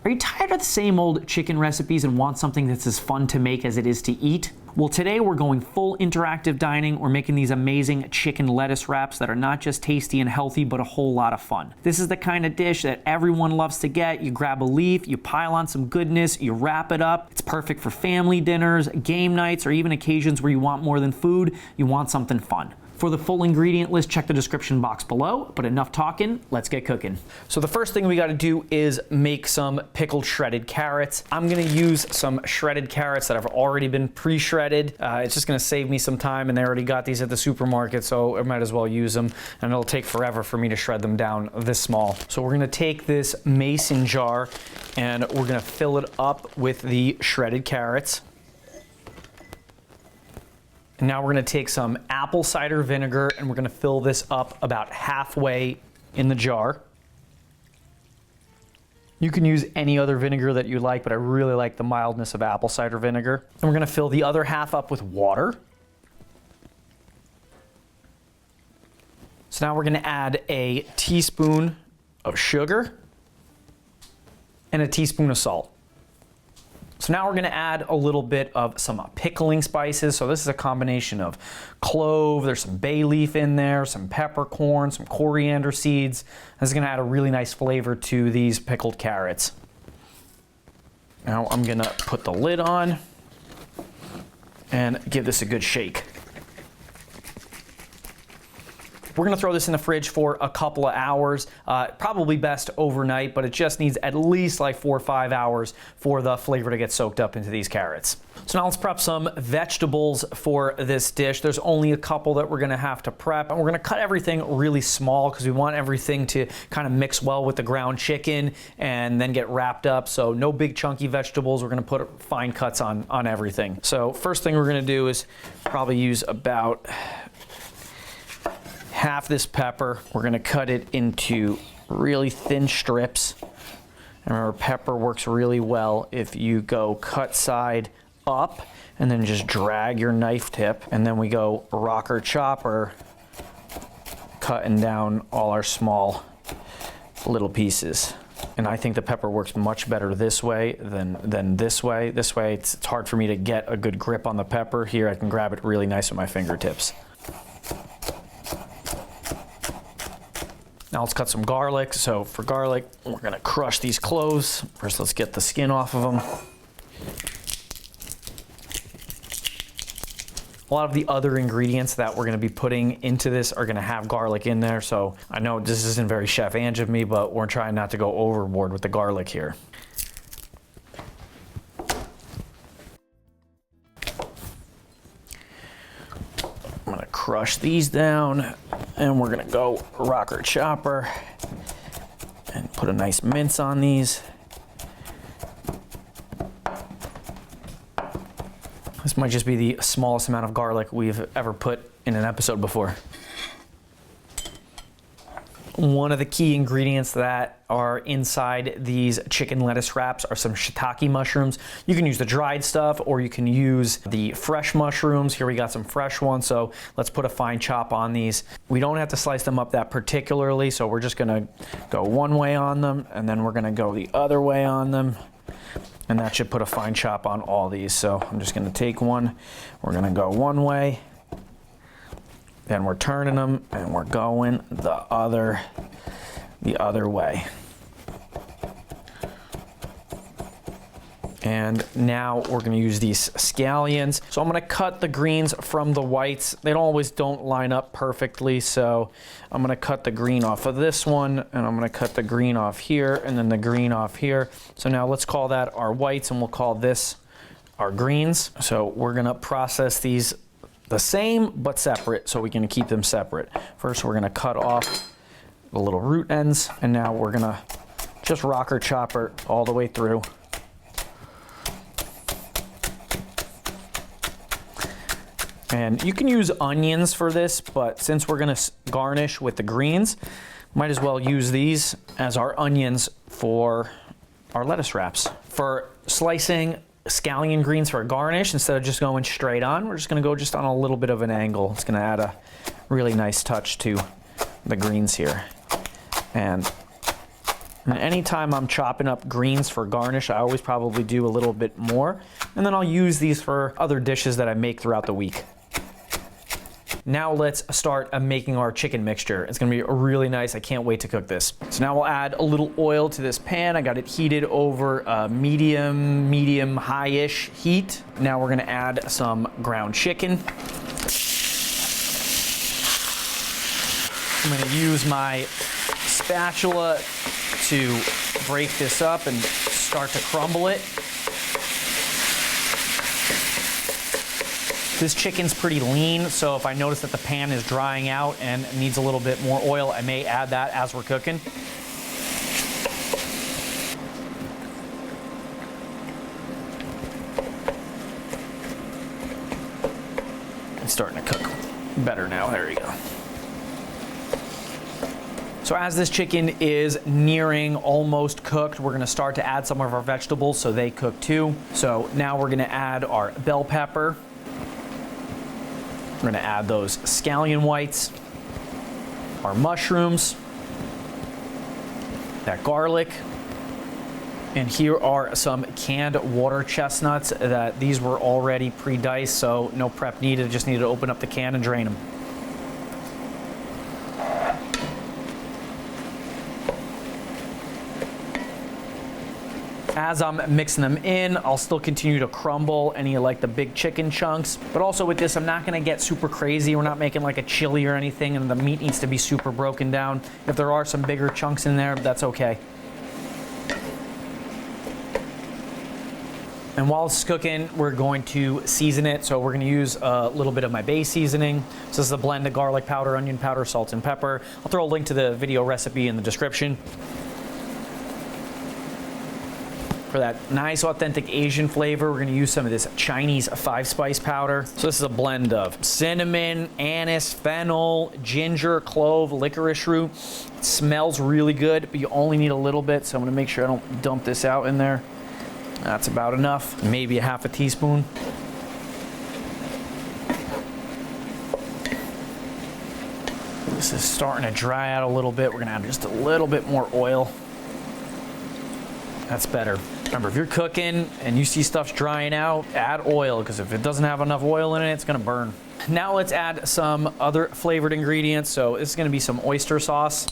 Are you tired of the same old chicken recipes and want something that's as fun to make as it is to eat? Well, today we're going full interactive dining. We're making these amazing chicken lettuce wraps that are not just tasty and healthy, but a whole lot of fun. This is the kind of dish that everyone loves to get. You grab a leaf, you pile on some goodness, you wrap it up. It's perfect for family dinners, game nights, or even occasions where you want more than food, you want something fun. For the full ingredient list, check the description box below, but enough talking, let's get cooking. So the first thing we gotta do is make some pickled shredded carrots. I'm gonna use some shredded carrots that have already been pre-shredded. It's just gonna save me some time, and they already got these at the supermarket, so I might as well use them, and it'll take forever for me to shred them down this small. So we're gonna take this mason jar, and we're gonna fill it up with the shredded carrots. And now we're gonna take some apple cider vinegar and we're gonna fill this up about halfway in the jar. You can use any other vinegar that you like, but I really like the mildness of apple cider vinegar. And we're gonna fill the other half up with water. So now we're gonna add a teaspoon of sugar and a teaspoon of salt. So now we're gonna add a little bit of some pickling spices. So this is a combination of clove, there's some bay leaf in there, some peppercorn, some coriander seeds. This is gonna add a really nice flavor to these pickled carrots. Now I'm gonna put the lid on and give this a good shake. We're gonna throw this in the fridge for a couple of hours, probably best overnight, but it just needs at least like 4 or 5 hours for the flavor to get soaked up into these carrots. So now let's prep some vegetables for this dish. There's only a couple that we're gonna have to prep, and we're gonna cut everything really small because we want everything to kind of mix well with the ground chicken and then get wrapped up. So no big chunky vegetables. We're gonna put fine cuts on everything. So first thing we're gonna do is probably use about half this pepper. We're gonna cut it into really thin strips. And remember, pepper works really well if you go cut side up and then just drag your knife tip. And then we go rocker chopper, cutting down all our small little pieces. And I think the pepper works much better this way than this way. This way it's hard for me to get a good grip on the pepper. Here I can grab it really nice with my fingertips. Now let's cut some garlic. So for garlic, we're gonna crush these cloves. First, let's get the skin off of them. A lot of the other ingredients that we're gonna be putting into this are gonna have garlic in there. So I know this isn't very Chef Ange of me, but we're trying not to go overboard with the garlic here. I'm gonna crush these down, and we're gonna go rocker chopper and put a nice mince on these. This might just be the smallest amount of garlic we've ever put in an episode before. One of the key ingredients that are inside these chicken lettuce wraps are some shiitake mushrooms. You can use the dried stuff or you can use the fresh mushrooms. Here we got some fresh ones, so let's put a fine chop on these. We don't have to slice them up that particularly, so we're just gonna go one way on them and then we're gonna go the other way on them. And that should put a fine chop on all these. So I'm just gonna take one, we're gonna go one way, then we're turning them and we're going the other way. And now we're gonna use these scallions. So I'm gonna cut the greens from the whites. They don't line up perfectly, so I'm gonna cut the green off of this one, and I'm gonna cut the green off here, and then the green off here. So now let's call that our whites, and we'll call this our greens. So we're gonna process these the same but separate, so we can keep them separate. First, we're gonna cut off the little root ends, and now we're gonna just rocker chopper all the way through. And you can use onions for this, but since we're gonna garnish with the greens, might as well use these as our onions for our lettuce wraps. For slicing scallion greens for a garnish, instead of just going straight on, we're just gonna go just on a little bit of an angle. It's gonna add a really nice touch to the greens here. And And anytime I'm chopping up greens for garnish, I always probably do a little bit more. And then I'll use these for other dishes that I make throughout the week. Now let's start making our chicken mixture. It's gonna be really nice. I can't wait to cook this. So now we'll add a little oil to this pan. I got it heated over medium, high-ish heat. Now we're gonna add some ground chicken. I'm gonna use my spatula to break this up and start to crumble it. This chicken's pretty lean, so if I notice that the pan is drying out and needs a little bit more oil, I may add that as we're cooking. It's starting to cook better now. There you go. So as this chicken is nearing almost cooked, we're gonna start to add some of our vegetables so they cook too. So now we're gonna add our bell pepper. We're gonna add those scallion whites, our mushrooms, that garlic, and here are some canned water chestnuts that these were already pre-diced, so no prep needed, just needed to open up the can and drain them. As I'm mixing them in, I'll still continue to crumble any of like the big chicken chunks. But also with this, I'm not gonna get super crazy. We're not making like a chili or anything, and the meat needs to be super broken down. If there are some bigger chunks in there, that's okay. And while it's cooking, we're going to season it. So we're gonna use a little bit of my base seasoning. So this is a blend of garlic powder, onion powder, salt, and pepper. I'll throw a link to the video recipe in the description. For that nice authentic Asian flavor, we're gonna use some of this Chinese 5-spice powder. So this is a blend of cinnamon, anise, fennel, ginger, clove, licorice root. It smells really good, but you only need a little bit, so I'm gonna make sure I don't dump this out in there. That's about enough, maybe a half a teaspoon. This is starting to dry out a little bit. We're gonna add just a little bit more oil. That's better. Remember, if you're cooking and you see stuff's drying out, add oil, because if it doesn't have enough oil in it, it's gonna burn. Now let's add some other flavored ingredients. So this is gonna be some oyster sauce.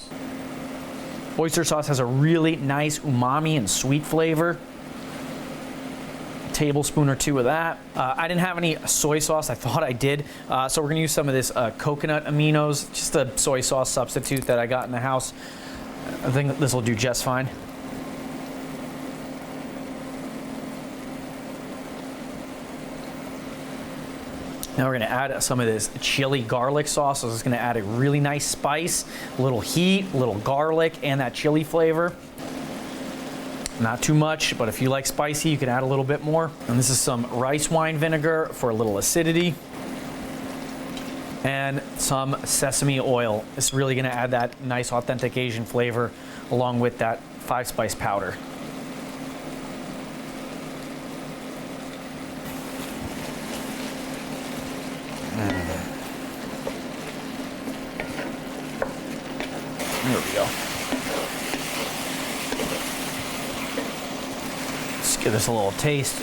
Oyster sauce has a really nice umami and sweet flavor. A tablespoon or two of that. I didn't have any soy sauce. I thought I did. So we're gonna use some of this coconut aminos, just a soy sauce substitute that I got in the house. I think this will do just fine. Now we're gonna add some of this chili garlic sauce. So this is gonna add a really nice spice, a little heat, a little garlic, and that chili flavor. Not too much, but if you like spicy, you can add a little bit more. And this is some rice wine vinegar for a little acidity. And some sesame oil. It's really gonna add that nice authentic Asian flavor along with that 5-spice powder. There we go. Let's give this a little taste.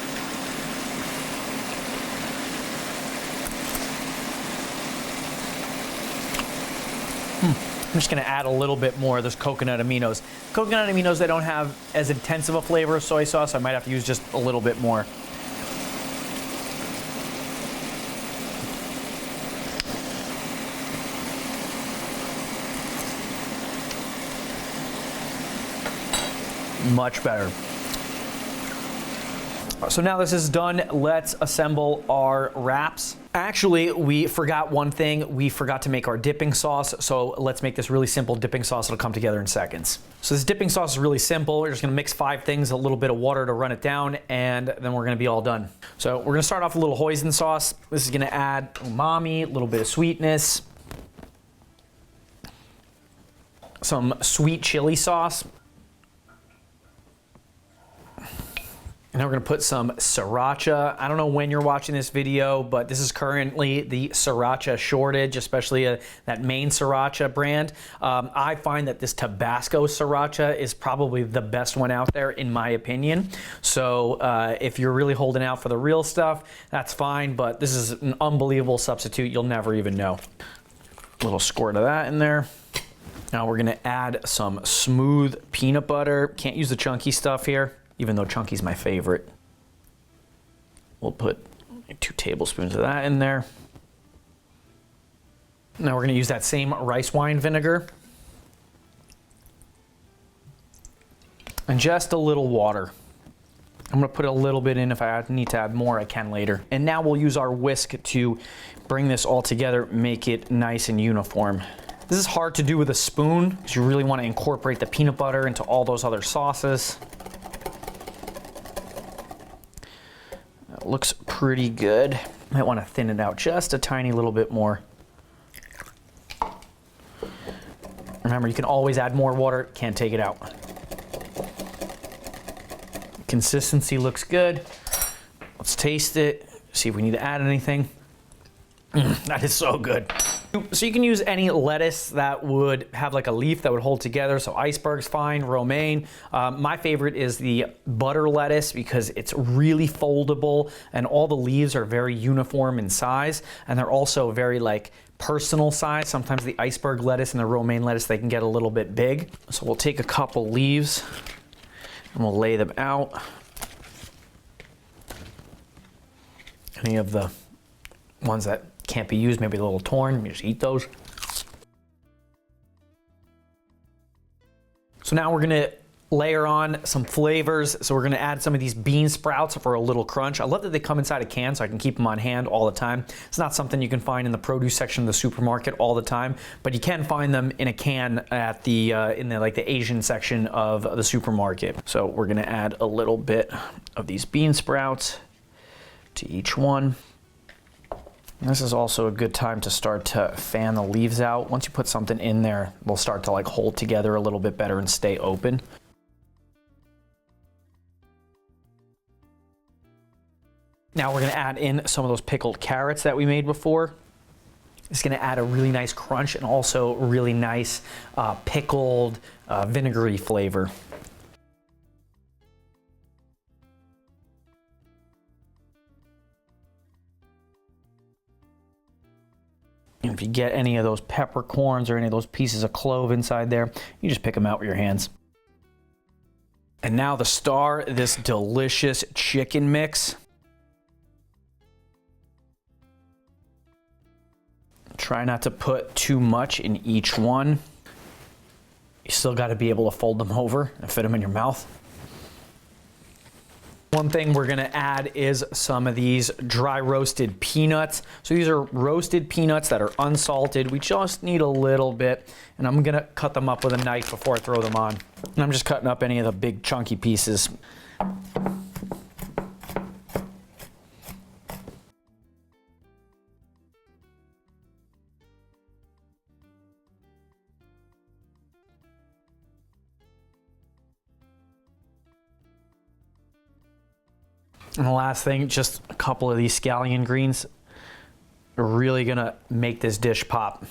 I'm just gonna add a little bit more of those coconut aminos. Coconut aminos, they don't have as intense of a flavor as soy sauce. I might have to use just a little bit more. Much better. So now this is done, let's assemble our wraps. Actually, we forgot one thing. We forgot to make our dipping sauce. So let's make this really simple dipping sauce. It'll come together in seconds. So this dipping sauce is really simple. We're just gonna mix 5 things, a little bit of water to run it down, and then we're gonna be all done. So we're gonna start off with a little hoisin sauce. This is gonna add umami, a little bit of sweetness, some sweet chili sauce, And then we're gonna put some sriracha. I don't know when you're watching this video, but this is currently the sriracha shortage, especially that main sriracha brand. I find that this Tabasco sriracha is probably the best one out there, in my opinion. So if you're really holding out for the real stuff, that's fine, but this is an unbelievable substitute. You'll never even know. A little squirt of that in there. Now we're gonna add some smooth peanut butter. Can't use the chunky stuff here, even though chunky's my favorite. We'll put 2 tablespoons of that in there. Now we're gonna use that same rice wine vinegar. And just a little water. I'm gonna put a little bit in. If I need to add more, I can later. And now we'll use our whisk to bring this all together, make it nice and uniform. This is hard to do with a spoon because you really wanna incorporate the peanut butter into all those other sauces. Looks pretty good. Might want to thin it out just a tiny little bit more. Remember, you can always add more water, can't take it out. Consistency looks good. Let's taste it, see if we need to add anything. That is so good. So you can use any lettuce that would have like a leaf that would hold together. So iceberg's fine, romaine. My favorite is the butter lettuce because it's really foldable and all the leaves are very uniform in size, and they're also very like personal size. Sometimes the iceberg lettuce and the romaine lettuce, they can get a little bit big. So we'll take a couple leaves and we'll lay them out. Any of the ones that can't be used, maybe a little torn, you just eat those. So now we're gonna layer on some flavors. So we're gonna add some of these bean sprouts for a little crunch. I love that they come inside a can so I can keep them on hand all the time. It's not something you can find in the produce section of the supermarket all the time, but you can find them in a can at the in the like the Asian section of the supermarket. So we're gonna add a little bit of these bean sprouts to each one. And this is also a good time to start to fan the leaves out. Once you put something in there, they'll start to like hold together a little bit better and stay open. Now we're gonna add in some of those pickled carrots that we made before. It's gonna add a really nice crunch and also really nice pickled vinegary flavor. And if you get any of those peppercorns or any of those pieces of clove inside there, you just pick them out with your hands. And now the star, this delicious chicken mix. Try not to put too much in each one. You still got to be able to fold them over and fit them in your mouth. One thing we're gonna add is some of these dry roasted peanuts. So these are roasted peanuts that are unsalted. We just need a little bit, and I'm gonna cut them up with a knife before I throw them on. And I'm just cutting up any of the big chunky pieces. And the last thing, just a couple of these scallion greens are really gonna make this dish pop.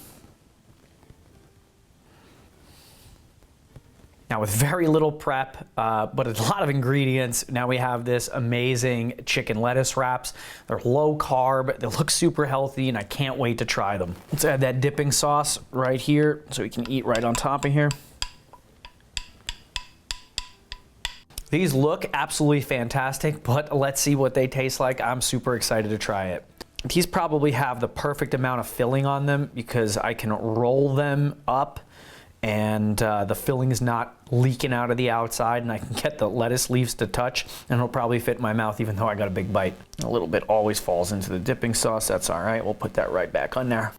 Now with very little prep, but a lot of ingredients, now we have this amazing chicken lettuce wraps. They're low carb, they look super healthy, and I can't wait to try them. Let's add that dipping sauce right here so we can eat right on top of here. These look absolutely fantastic, but let's see what they taste like. I'm super excited to try it. These probably have the perfect amount of filling on them because I can roll them up and the filling is not leaking out of the outside, and I can get the lettuce leaves to touch, and it'll probably fit in my mouth even though I got a big bite. A little bit always falls into the dipping sauce. That's all right. We'll put that right back on there.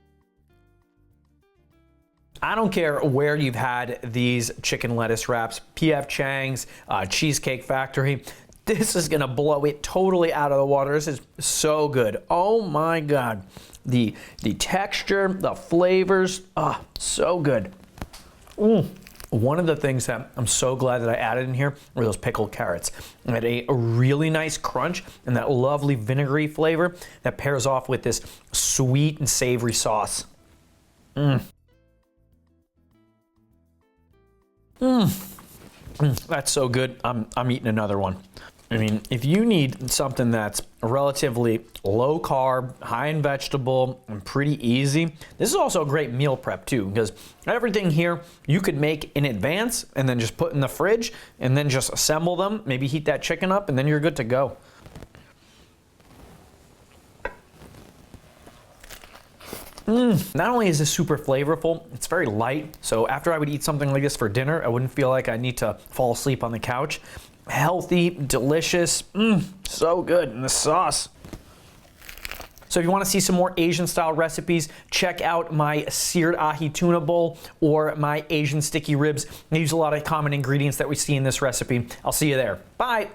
I don't care where you've had these chicken lettuce wraps, PF Chang's, Cheesecake Factory, this is gonna blow it totally out of the water. This is so good. Oh my God. The texture, the flavors, so good. One of the things that I'm so glad that I added in here were those pickled carrots. It had a really nice crunch and that lovely vinegary flavor that pairs off with this sweet and savory sauce. That's so good. I'm eating another one. I mean, if you need something that's relatively low carb, high in vegetable, and pretty easy, this is also a great meal prep too, because everything here you could make in advance and then just put in the fridge and then just assemble them, maybe heat that chicken up, and then you're good to go. Not only is this super flavorful, it's very light. So after I would eat something like this for dinner, I wouldn't feel like I need to fall asleep on the couch. Healthy, delicious, so good. And the sauce. So if you want to see some more Asian style recipes, check out my seared ahi tuna bowl or my Asian sticky ribs. I use a lot of common ingredients that we see in this recipe. I'll see you there. Bye.